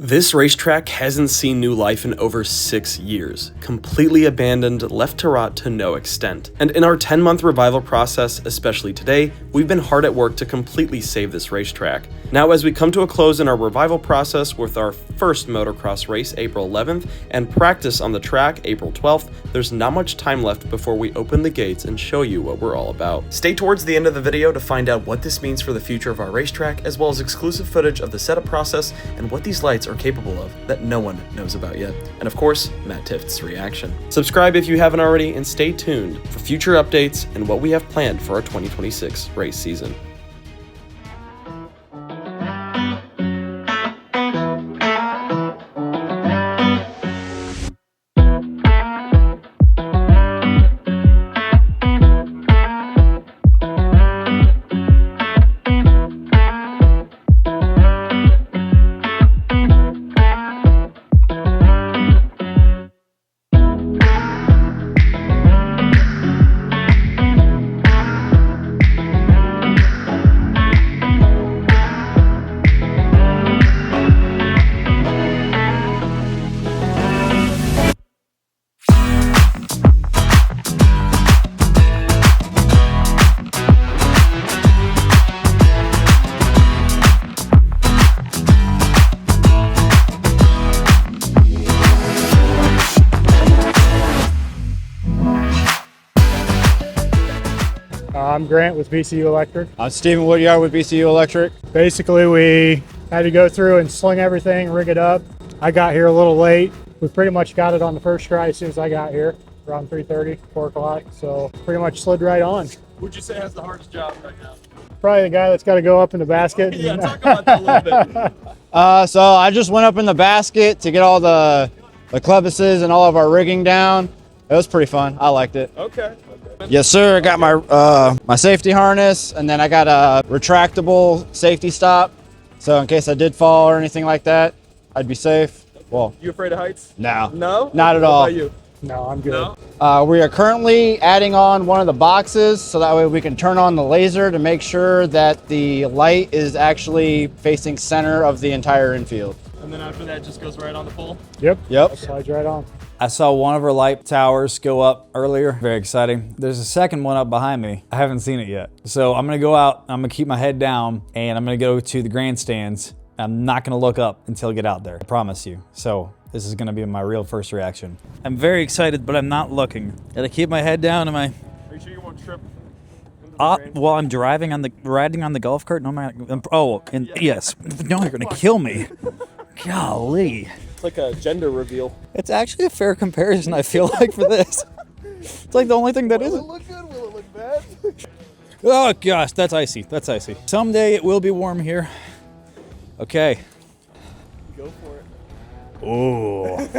This racetrack hasn't seen new life in over 6 years, completely abandoned, left to rot to no extent. And in our 10-month revival process, especially today, we've been hard at work to completely save this racetrack. Now, as we come to a close in our revival process with our first motocross race April 11th and practice on the track April 12th, there's not much time left before we open the gates and show you what we're all about. Stay towards the end of the video to find out what this means for the future of our racetrack, as well as exclusive footage of the setup process and what these lights are capable of that no one knows about yet. And of course, Matt Tifft's reaction. Subscribe if you haven't already, and stay tuned for future updates and what we have planned for our 2026 race season. I'm Grant with BCU Electric. I'm Stephen Woodyard with BCU Electric. Basically, we had to go through and sling everything, rig it up. I got here a little late. We pretty much got it on the first try as soon as I got here, around 3:30, 4 o'clock. So pretty much slid right on. Who'd you say has the hardest job right now? Probably the guy that's got to go up in the basket. Yeah, talk about that a little bit. So I just went up in the basket to get all the clevises and all of our rigging down. It was pretty fun. I liked it. Okay. Yes, sir. I got my safety harness, and then I got a retractable safety stop. So in case I did fall or anything like that, I'd be safe. Well, You afraid of heights? no. No? Not at What all. about you? No, I'm good. No? We are currently adding on one of the boxes so that way we can turn on the laser to make sure that the light is actually facing center of the entire infield. And then after that, just goes right on the pole? Yep. Slides right on. I saw one of our light towers go up earlier. Very exciting. There's a second one up behind me. I haven't seen it yet. So I'm gonna go out, I'm gonna keep my head down, and I'm gonna go to the grandstands. I'm not gonna look up until I get out there, I promise you. So this is gonna be my real first reaction. I'm very excited, but I'm not looking. Gotta keep my head down. Are you sure you won't trip? While I'm riding on the golf cart? No, yes. No, you're gonna kill me. Golly. It's like a gender reveal. It's actually a fair comparison, I feel like, for this. It's like the only thing that isn't. Will it look good? Will it look bad? Oh gosh, that's icy. That's icy. Someday it will be warm here. Okay. Go for it. Ooh.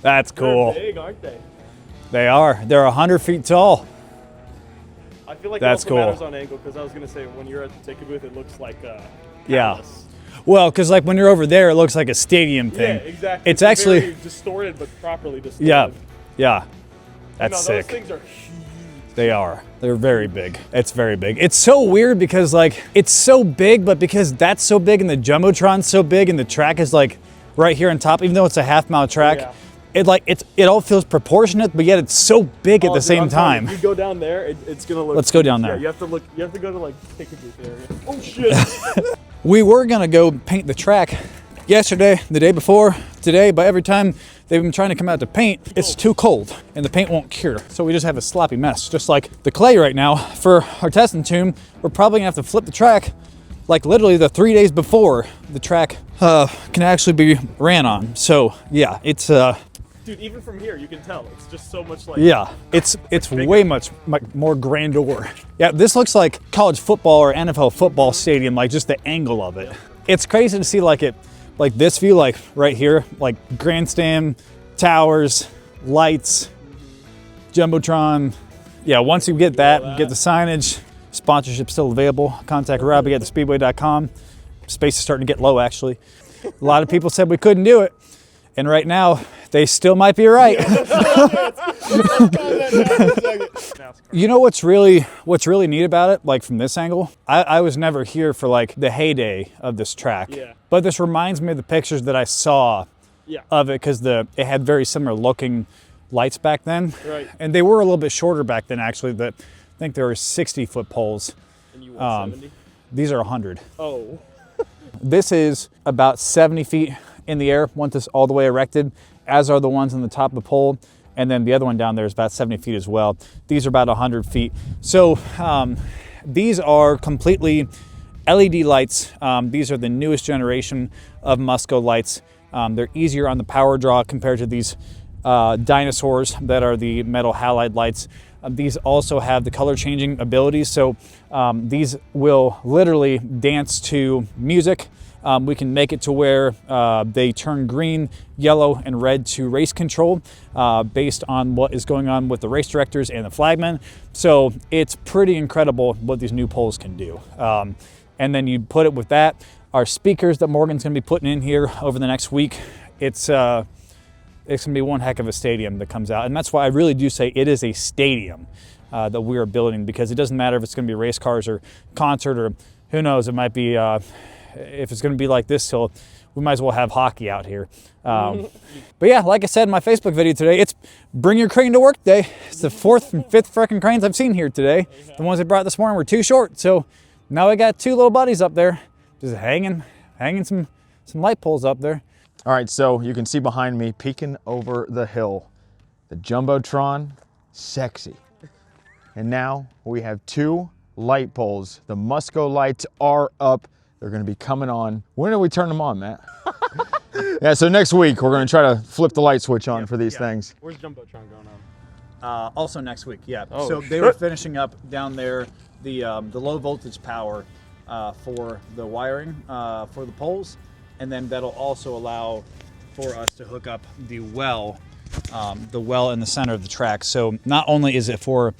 That's cool. They're big, aren't they? They are. They're 100 feet tall. I feel like That's it also cool. matters on angle, because I was going to say, when you're at the ticket booth, it looks like Yeah. palace. Well, because like when you're over there, it looks like a stadium thing. Yeah, exactly. It's actually, very distorted, but properly distorted. yeah. That's sick. Those things are huge. They are. They're very big. It's very big. It's so weird because like it's so big, but because that's so big and the Jumbotron's so big and the track is like right here on top, even though it's a half-mile track, Yeah. it all feels proportionate, but yet it's so big at the same time. If you go down there, it's gonna look. Let's go down there. Yeah, you have to look. You have to go to like ticket booth area. Oh shit! We were gonna go paint the track yesterday, the day before, today, but every time they've been trying to come out to paint, it's too cold and the paint won't cure. So we just have a sloppy mess, just like the clay right now. For our testing tune, we're probably gonna have to flip the track like literally the 3 days before the track can actually be ran on. So yeah, it's Dude, even from here, you can tell it's just so much like. yeah, it's way much more grandeur. Yeah, this looks like college football or NFL football stadium, like just the angle of it. It's crazy to see like this view, like right here, like grandstand, towers, lights, Jumbotron. Yeah, once you get that, get the signage, sponsorship still available. Contact Robbie at thespeedway.com. Space is starting to get low, actually. A lot of people said we couldn't do it. And right now, they still might be right. You know what's really neat about it, like from this angle? I was never here for like the heyday of this track. Yeah. But this reminds me of the pictures that I saw of it, because it had very similar looking lights back then. Right. And they were a little bit shorter back then, actually. I think there were 60-foot poles. And you want 70? These are 100. Oh. This is about 70 feet in the air once it's all the way erected, as are the ones on the top of the pole. And then the other one down there is about 70 feet as well. These are about 100 feet. So these are completely LED lights. These are the newest generation of Musco lights. They're easier on the power draw compared to these dinosaurs that are the metal halide lights. These also have the color changing abilities. So these will literally dance to music. We can make it to where they turn green, yellow, and red to race control based on what is going on with the race directors and the flagmen. So it's pretty incredible what these new poles can do. And then you put it with that, our speakers that Morgan's gonna be putting in here over the next week. It's gonna be one heck of a stadium that comes out. And that's why I really do say it is a stadium that we are building, because it doesn't matter if it's gonna be race cars or concert, or who knows, it might be, if it's gonna be like this hill, we might as well have hockey out here. But yeah, like I said in my Facebook video today, it's bring your crane to work day. It's the 4th and 5th freaking cranes I've seen here today. The ones I brought this morning were too short. So now I got 2 little buddies up there, just hanging some light poles up there. All right, so you can see behind me, peeking over the hill, the Jumbotron, sexy. And now we have 2 light poles. The Musco Lights are up. They're gonna be coming on. When do we turn them on, Matt? Yeah, so next week, we're gonna try to flip the light switch on for these things. Where's Jumbotron going on? Also next week, yeah. Oh, so they were finishing up down there the low voltage power for the wiring for the poles, and then that'll also allow for us to hook up the well in the center of the track. So not only is it for,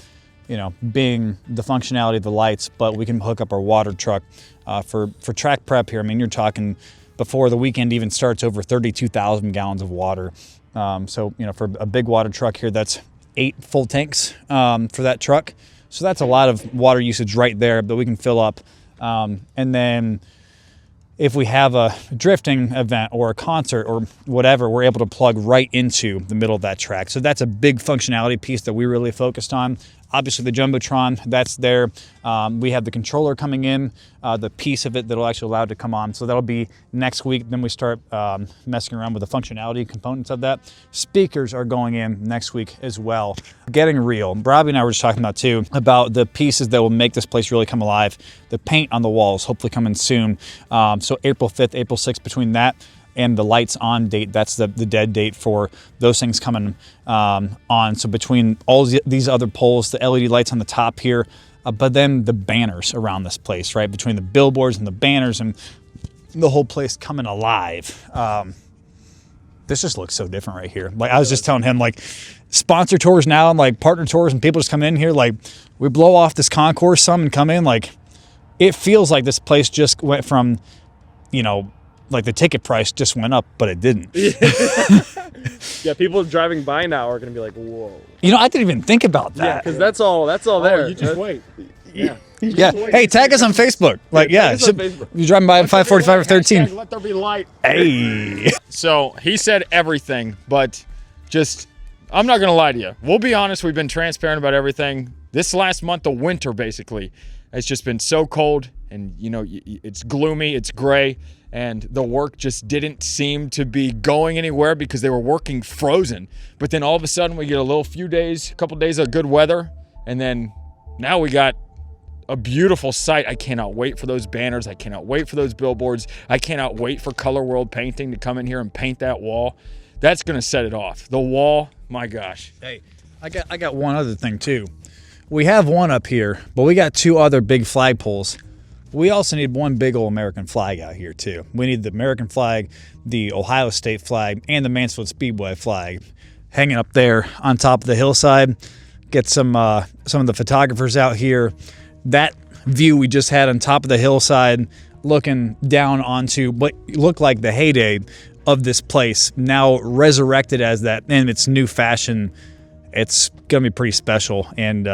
you know, being the functionality of the lights, but we can hook up our water truck for track prep here. I mean, you're talking before the weekend even starts, over 32,000 gallons of water. So, you know, for a big water truck here, that's 8 full tanks for that truck. So that's a lot of water usage right there that we can fill up. And then if we have a drifting event or a concert or whatever, we're able to plug right into the middle of that track. So that's a big functionality piece that we really focused on. Obviously the Jumbotron, that's there. We have the controller coming in, the piece of it that'll actually allow it to come on. So that'll be next week. Then we start messing around with the functionality components of that. Speakers are going in next week as well. Getting real. Robbie and I were just talking about too, about the pieces that will make this place really come alive. The paint on the walls, hopefully coming soon. So April 5th, April 6th, between that and the lights on date, that's the dead date for those things coming on. So between all these other poles, the LED lights on the top here, but then the banners around this place, right? Between the billboards and the banners and the whole place coming alive. This just looks so different right here. Like I was just telling him, like sponsor tours now and like partner tours and people just come in here, like we blow off this concourse some and come in, like it feels like this place just went from, you know, like the ticket price just went up, but it didn't. Yeah, people driving by now are gonna be like, "Whoa!" You know, I didn't even think about that. Yeah, because that's all there. You just wait. Yeah. Yeah. Hey, tag us on Facebook. Like, yeah, you're driving by at 5:45 or 13. Let there be light. Hey. So he said everything, but just, I'm not gonna lie to you. We'll be honest. We've been transparent about everything. This last month of winter, basically, it's just been so cold, and you know, it's gloomy, it's gray. And the work just didn't seem to be going anywhere because they were working frozen. But then all of a sudden we get a couple days of good weather. And then now we got a beautiful sight. I cannot wait for those banners. I cannot wait for those billboards. I cannot wait for Color World Painting to come in here and paint that wall. That's going to set it off. The wall, my gosh. Hey, I got one other thing too. We have one up here, but we got 2 other big flagpoles. We also need one big old American flag out here too. We need the American flag, the Ohio State flag, and the Mansfield Speedway flag hanging up there on top of the hillside. Get some of the photographers out here. That view we just had on top of the hillside, looking down onto what looked like the heyday of this place now resurrected as that in its new fashion. It's gonna be pretty special, and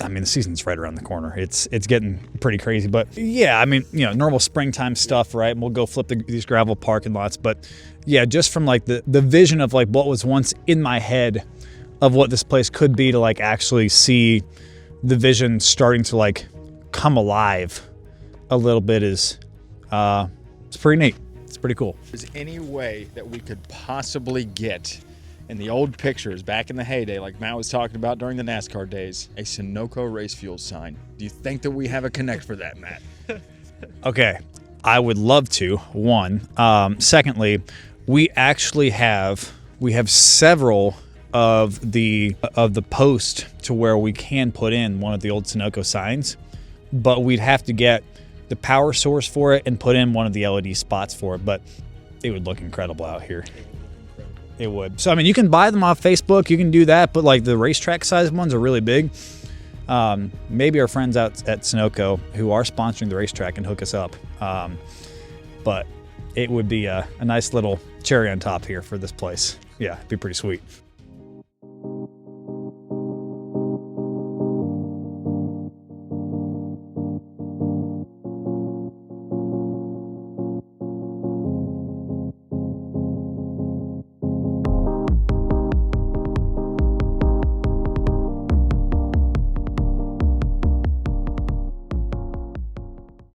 I mean, the season's right around the corner. It's getting pretty crazy, but yeah, I mean, you know, normal springtime stuff, right? And we'll go flip these gravel parking lots, but yeah, just from like the vision of like what was once in my head of what this place could be to like actually see the vision starting to like come alive a little bit is it's pretty neat. It's pretty cool. Is any way that we could possibly get in the old pictures back in the heyday, like Matt was talking about during the NASCAR days, a Sunoco race fuel sign? Do you think that we have a connect for that, Matt? Okay, I would love to. One, secondly, we actually have several of the posts to where we can put in one of the old Sunoco signs, but we'd have to get the power source for it and put in one of the LED spots for it. But it would look incredible out here. It would. So I mean, you can buy them off Facebook. You can do that, but like the racetrack size ones are really big. Maybe our friends out at Sunoco who are sponsoring the racetrack can hook us up. But it would be a nice little cherry on top here for this place. Yeah, it'd be pretty sweet.